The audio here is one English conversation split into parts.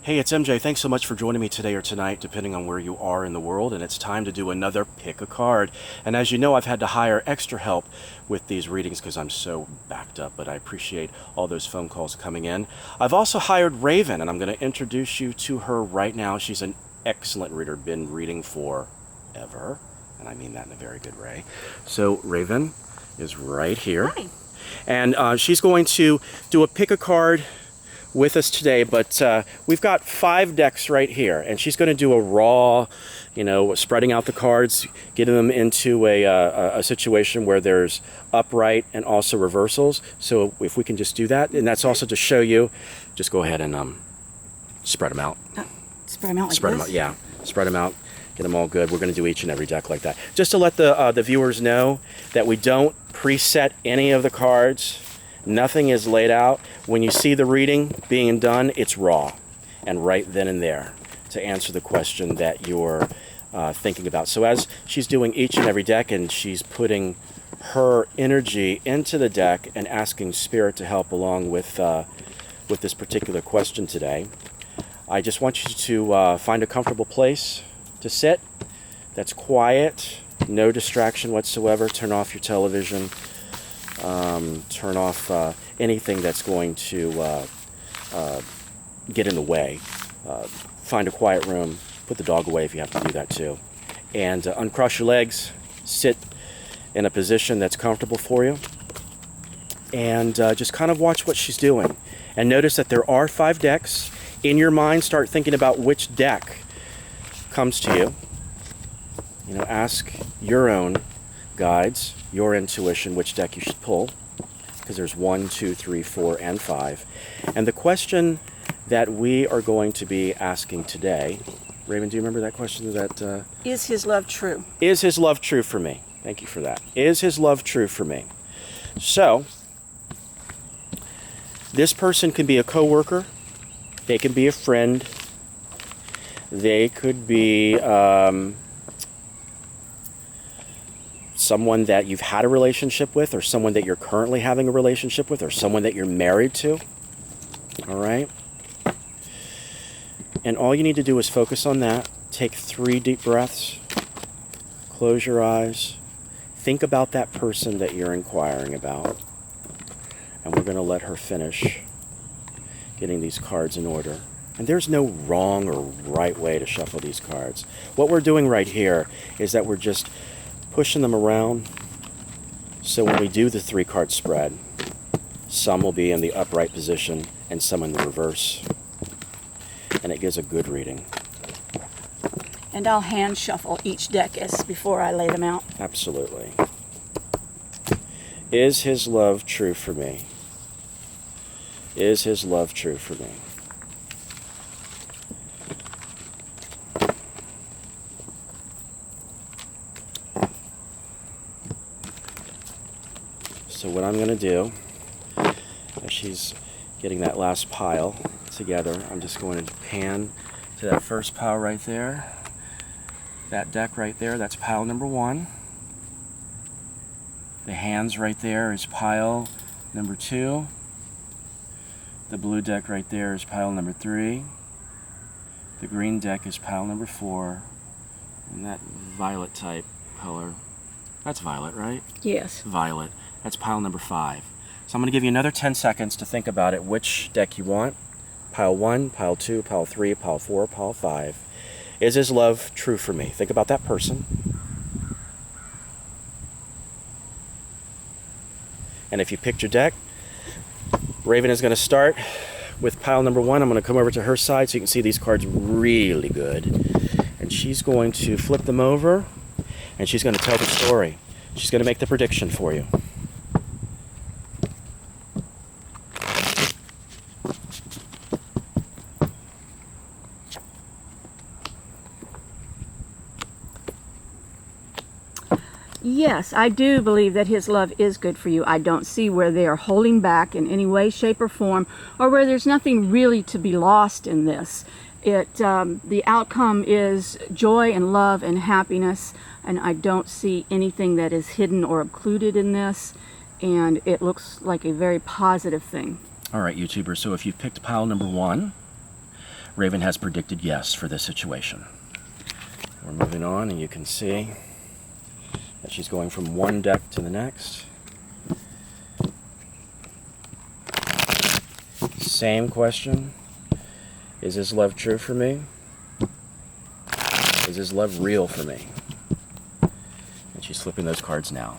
Hey, it's MJ. Thanks so much for joining me today or tonight, depending on where you are in the world. And it's time to do another pick a card. And as you know, I've had to hire extra help with these readings because I'm so backed up, but I appreciate all those phone calls coming in. I've also hired Raven, and I'm going to introduce you to her right now. She's an excellent reader, been reading forever, and I mean that in a very good way. So Raven is right here. Hi. And she's going to do a pick a card with us today, but we've got 5 decks right here, and she's going to do a raw, spreading out the cards, getting them into a situation where there's upright and also reversals. So if we can just do that, and that's also to show you, just go ahead and spread them out. Spread them out like Spread them this? out, yeah. Spread them out. Get them all good. We're going to do each and every deck like that. Just to let the viewers know that we don't preset any of the cards. Nothing is laid out. When you see the reading being done, it's raw and right then and there to answer the question that you're thinking about. So as she's doing each and every deck and she's putting her energy into the deck and asking Spirit to help along with this particular question today, I just want you to find a comfortable place to sit that's quiet, no distraction whatsoever. Turn off your television. Turn off anything that's going to get in the way. Find a quiet room. Put the dog away if you have to do that too. And uncross your legs. Sit in a position that's comfortable for you. And just kind of watch what she's doing. And notice that there are 5 decks. In your mind, start thinking about which deck comes to you. Ask your own guides, your intuition, which deck you should pull, because there's 1, 2, 3, 4, and 5. And the question that we are going to be asking today, Raven, do you remember that question? Is his love true? Is his love true for me? Thank you for that. Is his love true for me? So, this person can be a coworker, they can be a friend, they could be someone that you've had a relationship with, or someone that you're currently having a relationship with, or someone that you're married to. All right? And all you need to do is focus on that. Take 3 deep breaths. Close your eyes. Think about that person that you're inquiring about. And we're going to let her finish getting these cards in order. And there's no wrong or right way to shuffle these cards. What we're doing right here is that we're just pushing them around, so when we do the 3-card spread, some will be in the upright position and some in the reverse, and it gives a good reading. And I'll hand shuffle each deck before I lay them out. Absolutely. Is his love true for me? Is his love true for me? So what I'm going to do, as she's getting that last pile together, I'm just going to pan to that first pile right there. That deck right there, that's pile number 1. The hands right there is pile number 2. The blue deck right there is pile number 3. The green deck is pile number 4. And that violet type color, that's violet, right? Yes. Violet. That's pile number 5. So I'm going to give you another 10 seconds to think about it, which deck you want. Pile 1, pile 2, pile 3, pile 4, pile 5. Is his love true for me? Think about that person. And if you picked your deck, Raven is going to start with pile number 1. I'm going to come over to her side so you can see these cards really good. And she's going to flip them over, and she's going to tell the story. She's going to make the prediction for you. Yes, I do believe that his love is good for you. I don't see where they are holding back in any way, shape, or form, or where there's nothing really to be lost in this. The outcome is joy and love and happiness, and I don't see anything that is hidden or occluded in this, and it looks like a very positive thing. All right, YouTubers, so if you picked pile number 1, Raven has predicted yes for this situation. We're moving on, and you can see that she's going from one deck to the next. Same question. Is his love true for me? Is his love real for me? And she's flipping those cards now.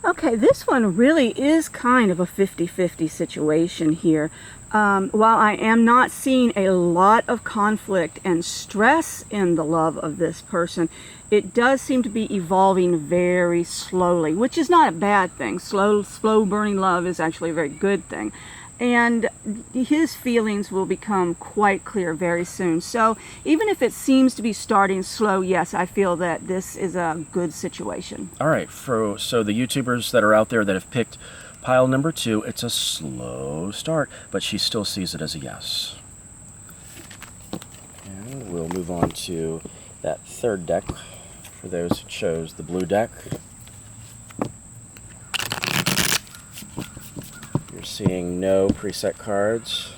Okay, this one really is kind of a 50-50 situation here. While I am not seeing a lot of conflict and stress in the love of this person, it does seem to be evolving very slowly, which is not a bad thing. Slow burning love is actually a very good thing. And his feelings will become quite clear very soon. So even if it seems to be starting slow, yes, I feel that this is a good situation. All right, so the YouTubers that are out there that have picked pile number 2, it's a slow start, but she still sees it as a yes. And we'll move on to that third deck for those who chose the blue deck. You're seeing no preset cards,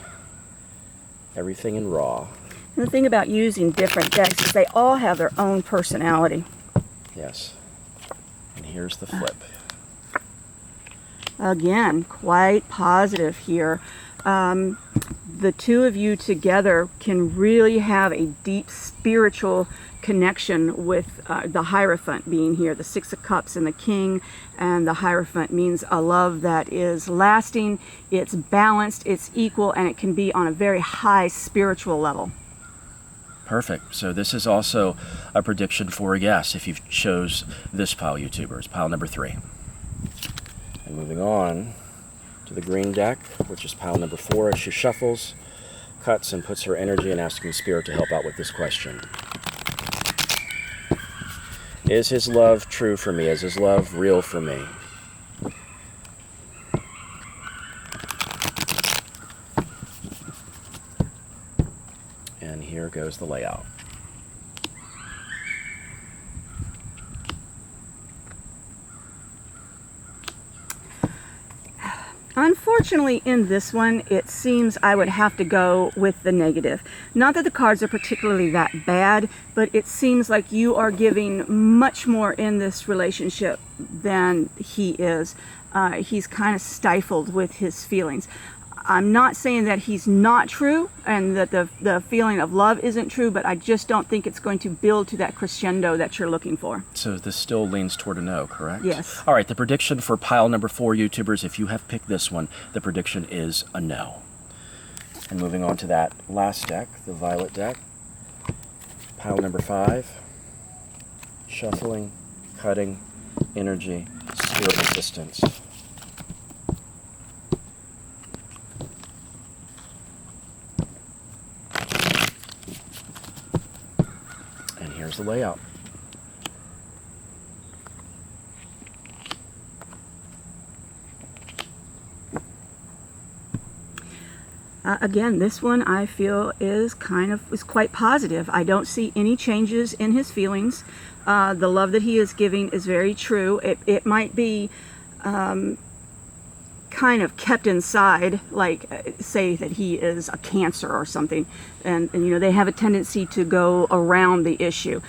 everything in raw. And the thing about using different decks is they all have their own personality. Yes. And here's the flip. Again, quite positive here. The two of you together can really have a deep spiritual connection with the Hierophant being here, the Six of Cups and the King, and the Hierophant means a love that is lasting, it's balanced, it's equal, and it can be on a very high spiritual level. Perfect. So this is also a prediction for a yes if you chose this pile, YouTubers, pile number 3. And moving on to the green deck, which is pile number 4, as she shuffles, cuts, and puts her energy and asking Spirit to help out with this question. Is his love true for me? Is his love real for me? And here goes the layout. Unfortunately, in this one, it seems I would have to go with the negative. Not that the cards are particularly that bad, but it seems like you are giving much more in this relationship than he is. He's kind of stifled with his feelings. I'm not saying that he's not true and that the feeling of love isn't true, but I just don't think it's going to build to that crescendo that you're looking for. So this still leans toward a no, correct? Yes. All right, the prediction for pile number 4, YouTubers, if you have picked this one, the prediction is a no. And moving on to that last deck, the violet deck, pile number 5, shuffling, cutting, energy, spirit resistance. Here's the layout. Again, this one I feel is quite positive. I don't see any changes in his feelings. The love that he is giving is very true. It might be kind of kept inside, like say that he is a Cancer or something, and you know, they have a tendency to go around the issue,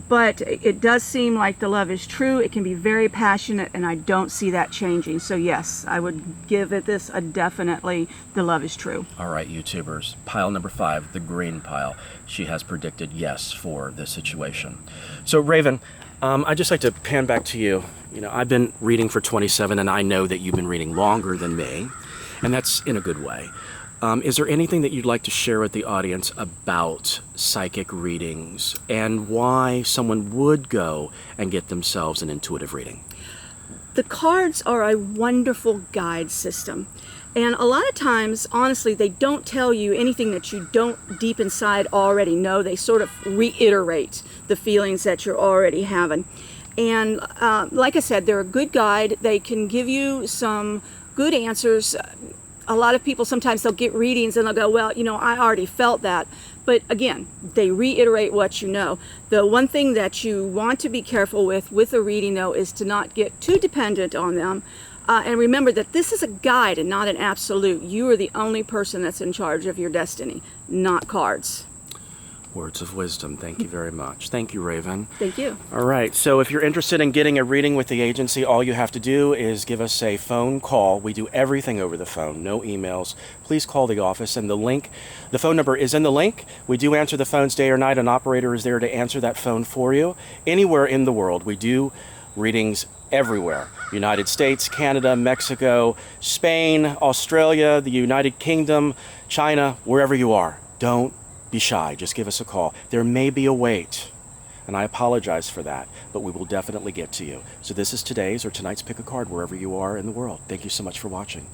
but it does seem like the love is true. It can be very passionate, and I don't see that changing. So yes, I would give it this a definitely the love is true. All right, YouTubers, pile number 5, the green pile, she has predicted yes for this situation. So Raven, I'd just like to pan back to you. You know, I've been reading for 27, and I know that you've been reading longer than me, and that's in a good way. Is there anything that you'd like to share with the audience about psychic readings and why someone would go and get themselves an intuitive reading? The cards are a wonderful guide system. And a lot of times, honestly, they don't tell you anything that you don't deep inside already know. They sort of reiterate the feelings that you're already having. And like I said, they're a good guide. They can give you some good answers. a lot of people sometimes they'll get readings and they'll go, well, I already felt that. But again, they reiterate what you know. The one thing that you want to be careful with a reading, though, is to not get too dependent on them. And remember that this is a guide and not an absolute. You are the only person that's in charge of your destiny, not cards. Words of wisdom. Thank you very much. Thank you, Raven. Thank you. All right. So if you're interested in getting a reading with the agency, all you have to do is give us a phone call. We do everything over the phone, no emails. Please call the office, and the phone number is in the link. We do answer the phones day or night. An operator is there to answer that phone for you. Anywhere in the world, we do readings everywhere. United States, Canada, Mexico, Spain, Australia, the United Kingdom, China, wherever you are. Don't be shy. Just give us a call. There may be a wait, and I apologize for that, but we will definitely get to you. So this is today's or tonight's Pick a Card wherever you are in the world. Thank you so much for watching.